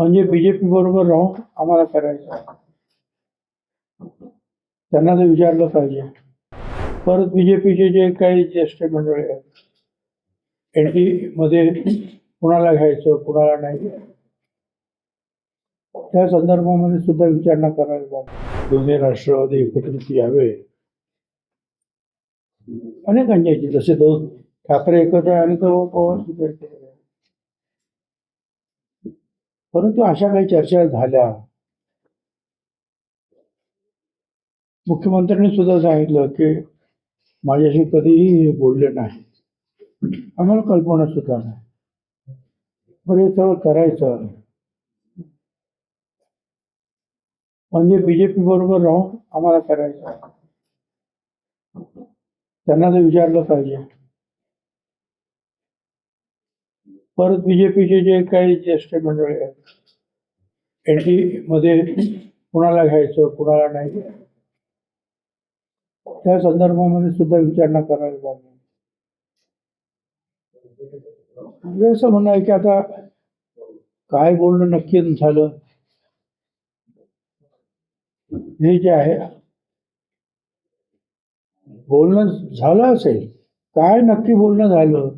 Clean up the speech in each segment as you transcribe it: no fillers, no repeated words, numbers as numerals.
म्हणजे बीजेपी बरोबर राहून आम्हाला करायचं आहे. त्यांना ते विचारलं पाहिजे. परत बीजेपीचे जे काही ज्येष्ठ मंडळी आहेत, एनडी मध्ये कुणाला घ्यायचं कुणाला नाही घ्यायचं, त्या संदर्भामध्ये सुद्धा विचारणा करायला पाहिजे. दोन्ही राष्ट्रवादी एकत्रित यावे. अनेकांची जसे दोन ठाकरे एकत्र आले तर पवार सुद्धा एकत्र आले. परंतु अशा काही चर्चा झाल्या. मुख्यमंत्र्यांनी सुद्धा सांगितलं की माझ्याशी कधीही बोलले नाही, आम्हाला कल्पना सुद्धा नाही. बरं, हे सगळं करायचं म्हणजे बीजेपी बरोबर राहून आम्हाला करायचं आहे. त्यांना ते विचारलं पाहिजे. परत बीजेपीचे जे काही ज्येष्ठ मंडळी आहेत, एनडी मध्ये कुणाला घ्यायचं कुणाला नाही घ्यायचं, त्या संदर्भामध्ये सुद्धा विचारणा करायला पाहिजे. म्हणजे असं म्हणणं आहे की आता काय बोलणं नक्की झालं हे जे आहे, बोलणं झालं असेल, काय नक्की बोलणं झालं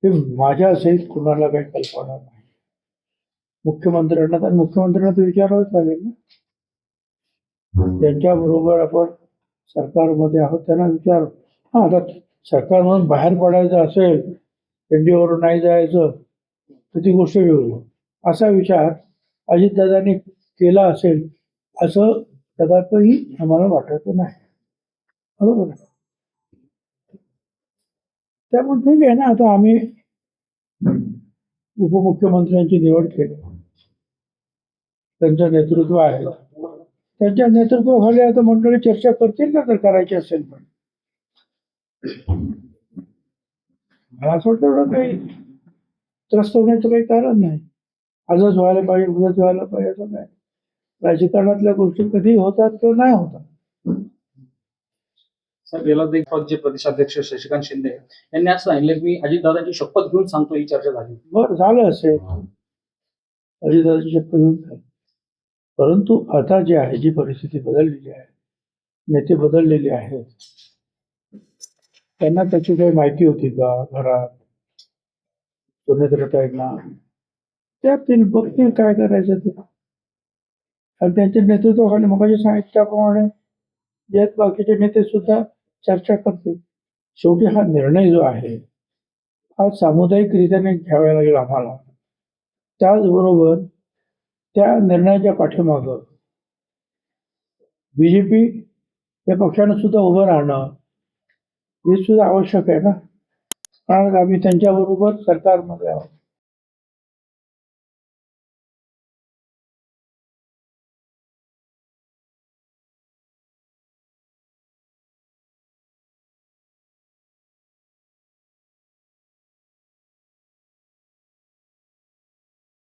ते माझ्या सहित कुणाला काही कल्पना नाही. मुख्यमंत्र्यांना तर मुख्यमंत्र्यांना तर विचारावंच लागेल ना. त्यांच्या बरोबर आपण सरकारमध्ये आहोत, त्यांना विचार. हा, आता सरकारमधून बाहेर पडायचं असेल, एनडीवरून नाही जायचं, तर ती गोष्ट वेगळी. असा विचार अजितदादांनी केला असेल असं कदापिही आम्हाला वाटत नाही. बरोबर आहे. त्यामुळे ठीक आहे ना, आता आम्ही उपमुख्यमंत्र्यांची निवड केली, त्यांचं नेतृत्व आहे, त्यांच्या नेतृत्वाखाली आता मंडळी चर्चा करतील ना, तर करायची असेल. पण मला असं वाटतं एवढं काही त्रस्त होण्याचं काही कारण नाही. आजच व्हायला पाहिजे उद्याच व्हायला पाहिजे असं नाही. राजकारणातल्या गोष्टी कधी होतात किंवा नाही होतात. सर, गेला जे प्रदेशाध्यक्ष शशिकांत शिंदे यांनी असं सांगितलं की अजितदादांची शपथ घेऊन सांगतो ही चर्चा झाली. बरं, झालं असेल, अजितदादांची शपथ घेऊन झाली. परंतु आता जे आहे, जी परिस्थिती बदललेली आहे, नेते बदललेले आहेत, त्यांना त्याची काही माहिती होती का? घरात सुनेत्रताईंना त्यातील बघतील काय करायचं ते, आणि त्यांच्या नेतृत्वाखाली मगाशी सांगितलं त्याप्रमाणे जे बाकीचे नेते सुद्धा चर्चा करतील. शेवटी हा निर्णय जो आहे हा सामुदायिक रीतीने घ्यावा लागेल आम्हाला. त्याचबरोबर त्या निर्णयाच्या पाठीमागं बीजेपी या पक्षानं सुद्धा उभं राहणं हे सुद्धा आवश्यक आहे ना, कारण आम्ही त्यांच्याबरोबर सरकारमध्ये आहोत.